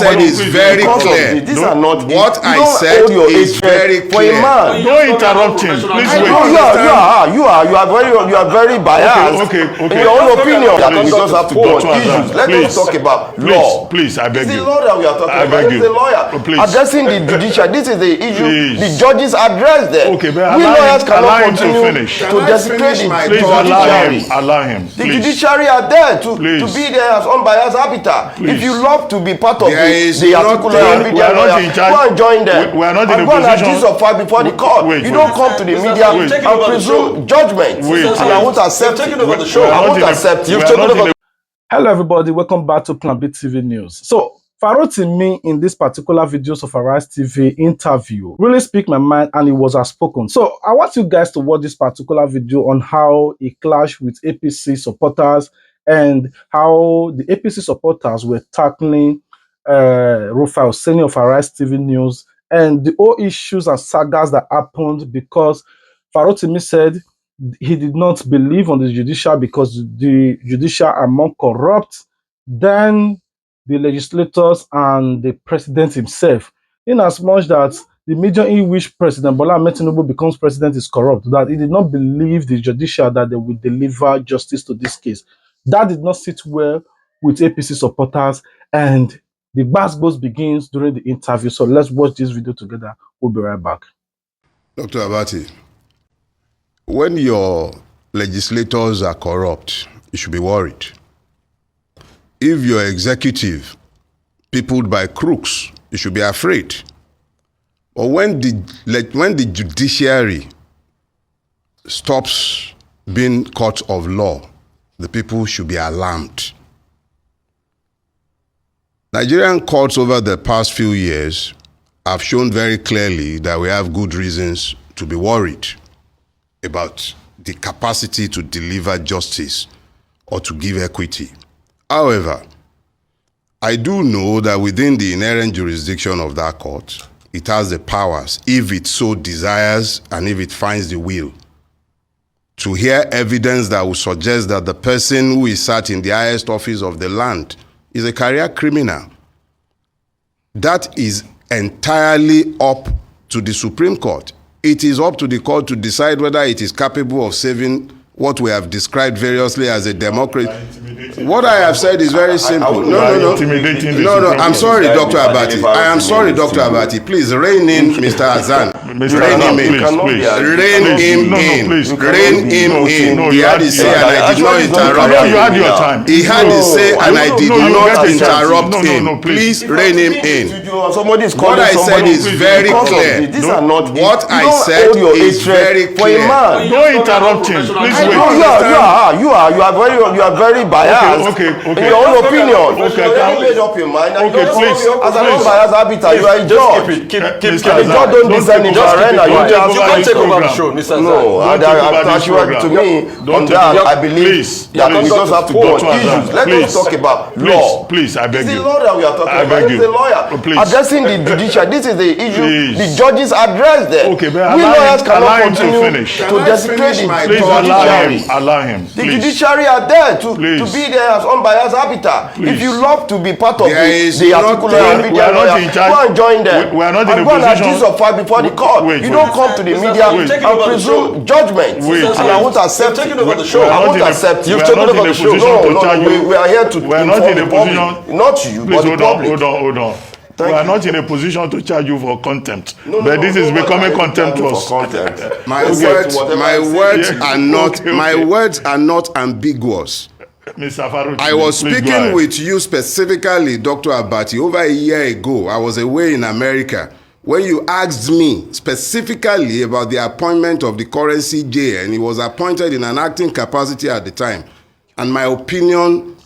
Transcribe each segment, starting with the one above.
said is very clear. These are not what I said is very clear. Don't interrupt him. Please wait. You are very biased. Okay. In your own opinion, we just have to go on issues. Let us talk about law. Please, I beg you. It's the law that we are talking about. It's the lawyer addressing the judiciary. This is the issue. The judges address them. Okay, but we lawyers allow cannot him to continue finish. to desecrate the Please allow him. The judiciary are there to be there as unbiased arbiter. If you love to be part of the articulate and media lawyer, go and join them. We are not in a position. Go and position. or fight before the court. You don't come to the media and presume judgment. And I won't accept it. I won't accept it. Hello everybody, welcome back to Plan B TV News. So Farotimi in this particular videos of Arise TV interview really speak my mind and it was outspoken. So I want you guys to watch this particular video on how he clashed with APC supporters and how the APC supporters were tackling Rufai Oseni of Arise TV News and the whole issues and sagas that happened because Farotimi said he did not believe on the judicial because the judicial are more corrupt than the legislators and the president himself. In as much that the medium in which President Bola Ahmed Tinubu becomes president is corrupt, that he did not believe the judicial that they would deliver justice to this case. That did not sit well with APC supporters, and the gbas begins during the interview. So let's watch this video together. We'll be right back. Dr. Abati, when your legislators are corrupt, you should be worried. If your executive peopled by crooks, you should be afraid. Or when the judiciary stops being court of law, the people should be alarmed. Nigerian courts over the past few years have shown very clearly that we have good reasons to be worried about the capacity to deliver justice or to give equity. However, I do know that within the inherent jurisdiction of that court, it has the powers, if it so desires and if it finds the will, to hear evidence that will suggest that the person who is sat in the highest office of the land is a career criminal. That is entirely up to the Supreme Court. It is up to the court to decide whether it is capable of saving what we have described variously as a democracy. What I have said is very simple. No. I'm sorry, Dr. Abati. I am sorry, Dr. Abati. Please rein in Mr. Azan. Rein him in. Rein him in. Rein him in. He had his say and I did not interrupt him. He had his say and I did not interrupt him. Please rein him in. What I said is very clear. What I said is very clear. Don't interrupt him. Please. You are very biased. Okay. In your own opinion. Okay, made up your mind. Please. As an unbiased arbiter, you are a judge. Keep the judge don't descend into arena. You can't take over the show, Mr. No, to me, on that, I believe that we just have to go on issues. Let us talk about law. Please, I beg you. It's the law that we are talking about. It's the lawyer addressing the judiciary. This is the issue. The judges address them. Okay, but we lawyers cannot continue to desecrate the judiciary. Allow him. The judiciary are there to be there as unbiased arbiter. If you love to be part of the articulate and media lawyer, go and join them. We are not in a go and position or fight before the court. You don't come to the media and presume judgment. And I won't accept it. I won't accept it. You've taken over the show. No, we are here to inform the public. Not you, but the public. Hold on. We are not in a position to charge you for contempt, but this is becoming contemptuous. My words are not ambiguous. Mr. Farouk, I was speaking with you specifically, Dr. Abati, over a year ago. I was away in America when you asked me specifically about the appointment of the current CJ, and he was appointed in an acting capacity at the time. And my opinion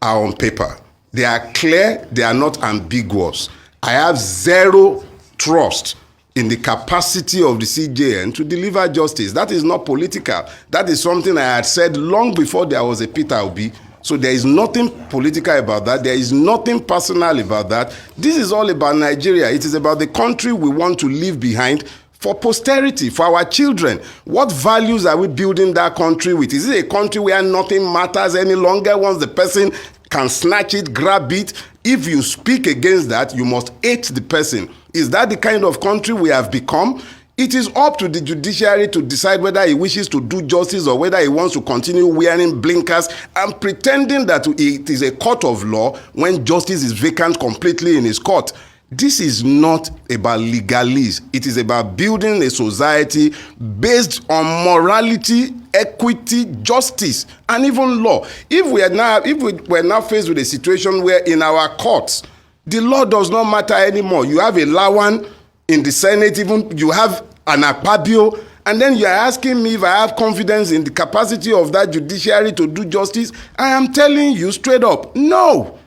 are on paper. They are clear, they are not ambiguous. I have zero trust in the capacity of the CJN to deliver justice. That is not political. That is something I had said long before there was a Peter Obi. So there is nothing political about that. There is nothing personal about that. This is all about Nigeria. It is about the country we want to leave behind for posterity, for our children. What values are we building that country with? Is it a country where nothing matters any longer once the person can snatch it, grab it. If you speak against that, you must hate the person. Is that the kind of country we have become? It is up to the judiciary to decide whether he wishes to do justice or whether he wants to continue wearing blinkers and pretending that it is a court of law when justice is vacant completely in his court. This is not about legalese. It is about building a society based on morality, equity, justice, and even law. If we're now faced with a situation where in our courts, the law does not matter anymore. You have a Lawan in the Senate, even you have an Akpabio, and then you are asking me if I have confidence in the capacity of that judiciary to do justice. I am telling you straight up, no.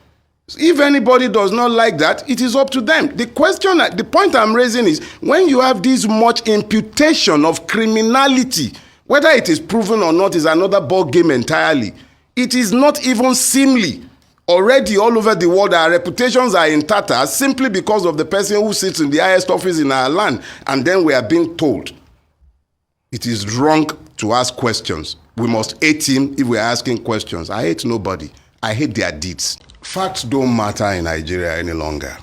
If anybody does not like that, it is up to them. The point I'm raising is when you have this much imputation of criminality, whether it is proven or not is another ball game entirely. It is not even seemly. Already all over the world, our reputations are in tatters simply because of the person who sits in the highest office in our land. And then we are being told it is wrong to ask questions. We must hate him if we are asking questions. I hate nobody. I hate their deeds. Facts don't matter in Nigeria any longer.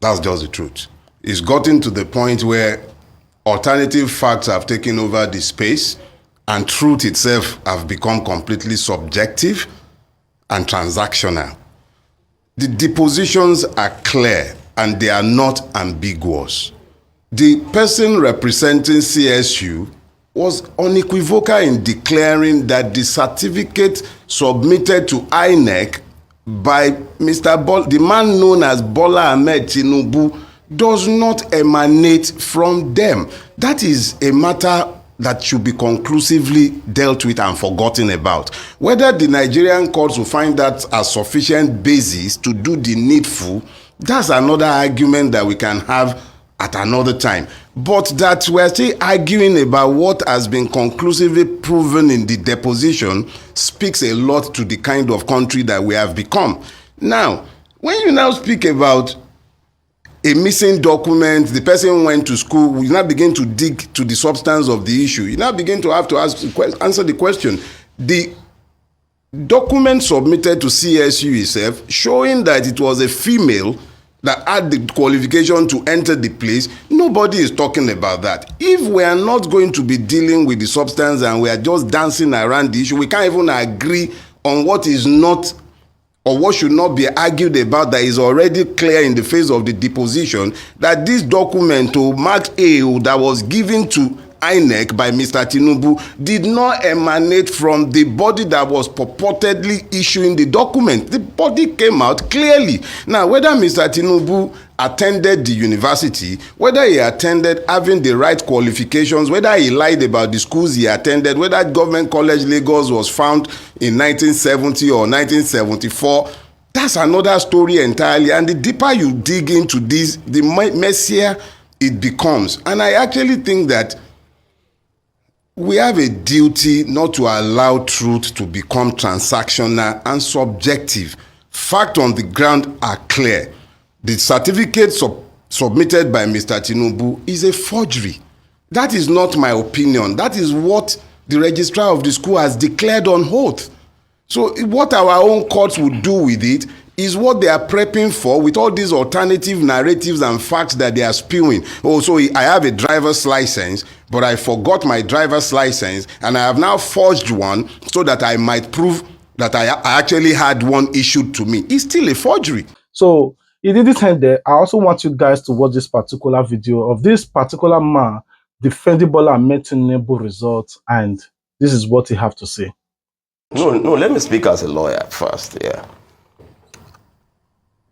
That's just the truth. It's gotten to the point where alternative facts have taken over the space and truth itself have become completely subjective and transactional. The depositions are clear and they are not ambiguous. The person representing CSU was unequivocal in declaring that the certificate submitted to INEC by the man known as Bola Ahmed Tinubu does not emanate from them. That is a matter that should be conclusively dealt with and forgotten about. Whether the Nigerian courts will find that a sufficient basis to do the needful, that's another argument that we can have at another time. But that we're still arguing about what has been conclusively proven in the deposition speaks a lot to the kind of country that we have become. Now, when you now speak about a missing document, the person went to school, you now begin to dig to the substance of the issue. You now begin to have to answer the question. The document submitted to CSU itself showing that it was a female that had the qualification to enter the place, nobody is talking about that. If we are not going to be dealing with the substance and we are just dancing around the issue, we can't even agree on what is not or what should not be argued about that is already clear in the face of the deposition, that this document to Mark A that was given to INEC by Mr. Tinubu did not emanate from the body that was purportedly issuing the document. The body came out clearly. Now, whether Mr. Tinubu attended the university, whether he attended having the right qualifications, whether he lied about the schools he attended, whether Government College Lagos was found in 1970 or 1974, that's another story entirely. And the deeper you dig into this, the messier it becomes. And I actually think that we have a duty not to allow truth to become transactional and subjective. Facts on the ground are clear. The certificate submitted by Mr. Tinubu is a forgery. That is not my opinion. That is what the registrar of the school has declared on oath. So what our own courts would do with it is what they are prepping for with all these alternative narratives and facts that they are spewing. Oh, so I have a driver's license, but I forgot my driver's license, and I have now forged one so that I might prove that I actually had one issued to me. It's still a forgery. So it didn't end there. I also want you guys to watch this particular video of this particular man defending Bola Ahmed Tinubu results, and this is what he have to say. No, let me speak as a lawyer first, yeah.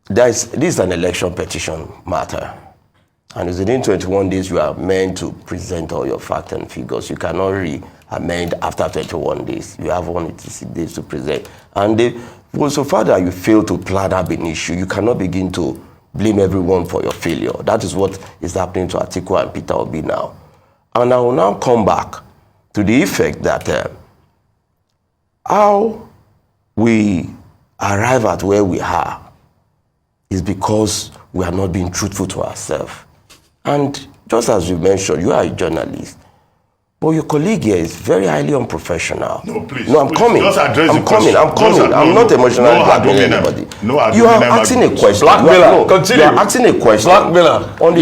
This is an election petition matter. And within 21 days, you are meant to present all your facts and figures. You cannot re-amend after 21 days. You have 180 days to present. And so far that you fail to plan up an issue, you cannot begin to blame everyone for your failure. That is what is happening to Atiku and Peter Obi now. And I will now come back to the effect that how we arrive at where we are is because we are not being truthful to ourselves. And just as you mentioned, you are a journalist. But your colleague here is very highly unprofessional. No, please. No, I'm please, coming. Just address I'm the coming. question. I'm coming. I'm not emotionally blackmailing anybody. You are asking a question. Blackmailer. Continue. You are asking a question. Blackmailer. On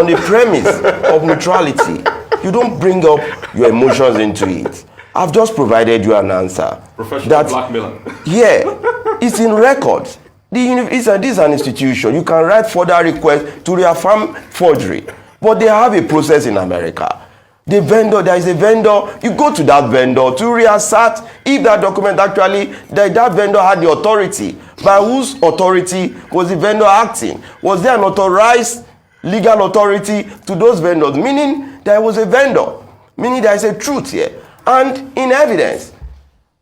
the premise of neutrality. You don't bring up your emotions into it. I've just provided you an answer. Professional blackmailer. Yeah, it's in record. This is an institution. You can write further requests to reaffirm forgery. But they have a process in America. The vendor, there is a vendor, you go to that vendor to reassert if that document actually, that vendor had the authority. By whose authority was the vendor acting? Was there an authorized legal authority to those vendors? Meaning there was a vendor. Meaning there is a truth here. And in evidence.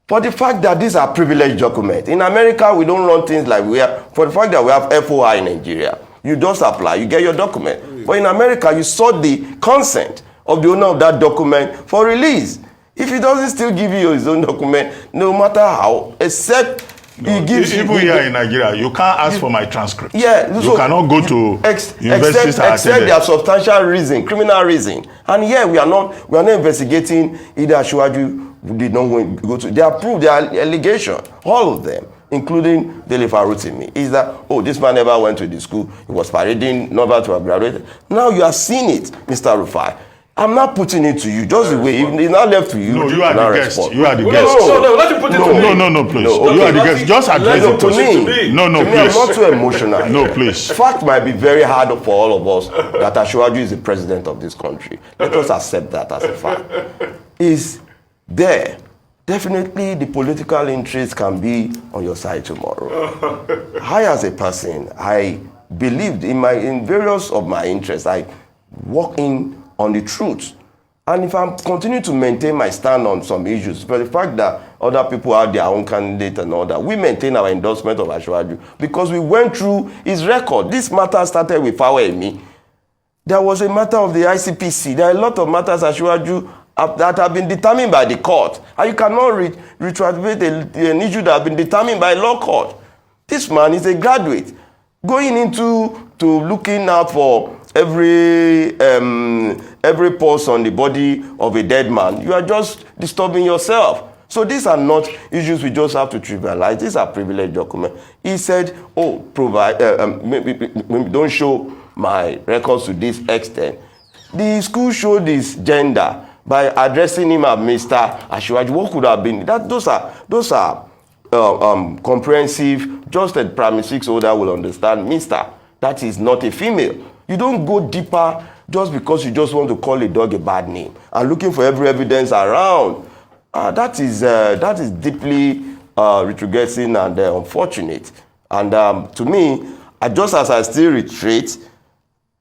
For the fact that these are privileged documents. In America, we don't run things like we have. For the fact that we have FOI in Nigeria, you just apply, you get your document. But in America, you sought the consent of the owner of that document for release. If he doesn't still give you his own document, no matter how, except he gives you... Even here in Nigeria, you can't ask for my transcript. Yeah. You cannot go to universities except there are substantial reason, criminal reason. And here we are not investigating either Asiwaju did not go to... They are proved, their allegation, all of them, including Dele Farotimi, is that, oh, this man never went to the school, he was parading, never to have graduated. Now you are seeing it, Mr. Rufai. I'm not putting it to you, just the way, it's not left to you. No, you are the guest. Respond. You are the guest. No, let him put it to me. No, please. No, you are the guest. Just address the question. No, to me, please. I'm not too emotional. No, please. Fact might be very hard for all of us that Asiwaju is the president of this country. Let us accept that as a fact. Is there. Definitely the political interest can be on your side tomorrow. I, as a person, I believed in various of my interests. I walk in on the truth. And if I'm continuing to maintain my stand on some issues, for the fact that other people have their own candidate and all that, we maintain our endorsement of Asiwaju because we went through his record. This matter started with Fawemi. There was a matter of the ICPC. There are a lot of matters Asiwaju that have been determined by the court. And you cannot retroactivate an issue that has been determined by law court. This man is a graduate. Going into looking out for every pulse on the body of a dead man, you are just disturbing yourself. So these are not issues we just have to trivialize. These are privileged documents. He said, oh, don't show my records to this extent. The school showed his gender by addressing him as Mr. Asiwaju. What could have been? Those are comprehensive. Just a primary six older will understand. Mr. That is not a female. You don't go deeper just because you just want to call a dog a bad name and looking for every evidence around. That is deeply retrogressing and unfortunate. And to me, just as I still retreat,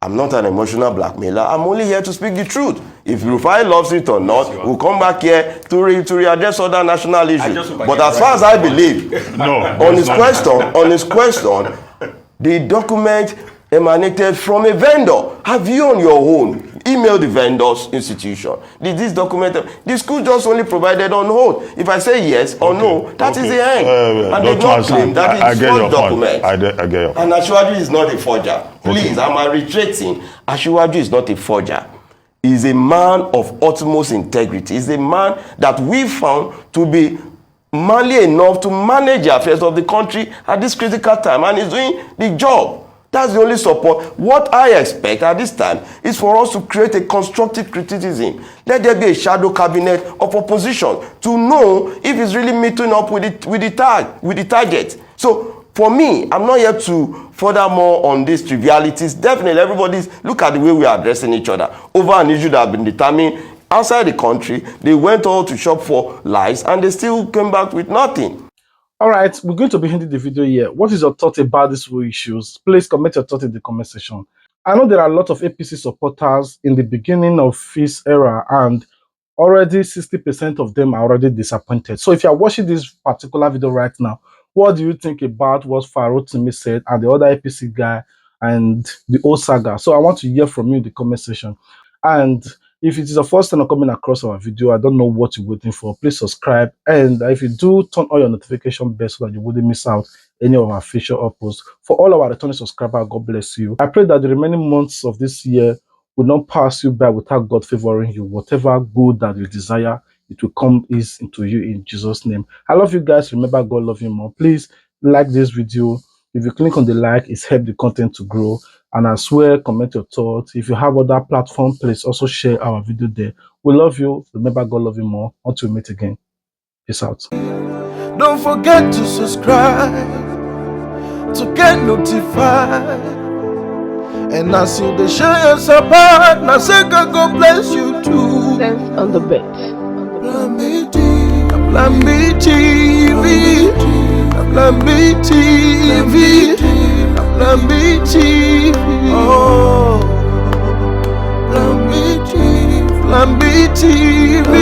I'm not an emotional blackmailer. I'm only here to speak the truth. If Rufai loves it or not, we'll come back here to readdress other national issues. But as far as I believe, on his question, the document emanated from a vendor. Have you on your own emailed the vendor's institution? Did this document, the school just only provided on hold. If I say yes or no, that is the end. And they don't claim that it's forged document. I get your point. And Asiwaju is not a forger. Please, I'm reiterating, Asiwaju is not a forger. He's a man of utmost integrity. He's a man that we found to be manly enough to manage the affairs of the country at this critical time, and he's doing the job. That's the only support. What I expect at this time is for us to create a constructive criticism. Let there be a shadow cabinet of opposition to know if it's really meeting up with the target. So for me, I'm not here to furthermore on these trivialities. Definitely, everybody's look at the way we are addressing each other over an issue that has been determined outside the country. They went all to shop for lies and they still came back with nothing. All right, we're going to be ending the video here. What is your thought about these issues? Please comment your thought in the comment section. I know there are a lot of APC supporters in the beginning of this era, and already 60% of them are already disappointed. So if you are watching this particular video right now, what do you think about what Farotimi said and the other APC guy and the whole saga? So I want to hear from you in the comment section. And if it is the first time coming across our video, I don't know what you're waiting for. Please subscribe. And if you do, turn on your notification bell so that you wouldn't miss out any of our future uploads. For all our returning subscribers, God bless you. I pray that the remaining months of this year will not pass you by without God favoring you. Whatever good that you desire, it will come ease into you in Jesus' name. I love you guys. Remember, God love you more. Please like this video. If you click on the like, it's help the content to grow. And I swear, comment your thoughts. If you have other platform, please also share our video there. We love you. Remember, God love you more. Until we meet again. Peace out. Don't forget to subscribe to get notified. And as you they show your support, now say God bless you too. Sense on the bit. Plan B TV, Plan B TV, Plan B TV. Oh, Plan B TV, Plan B TV,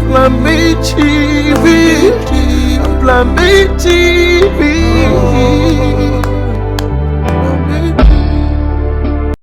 Plan B TV, Plan B TV.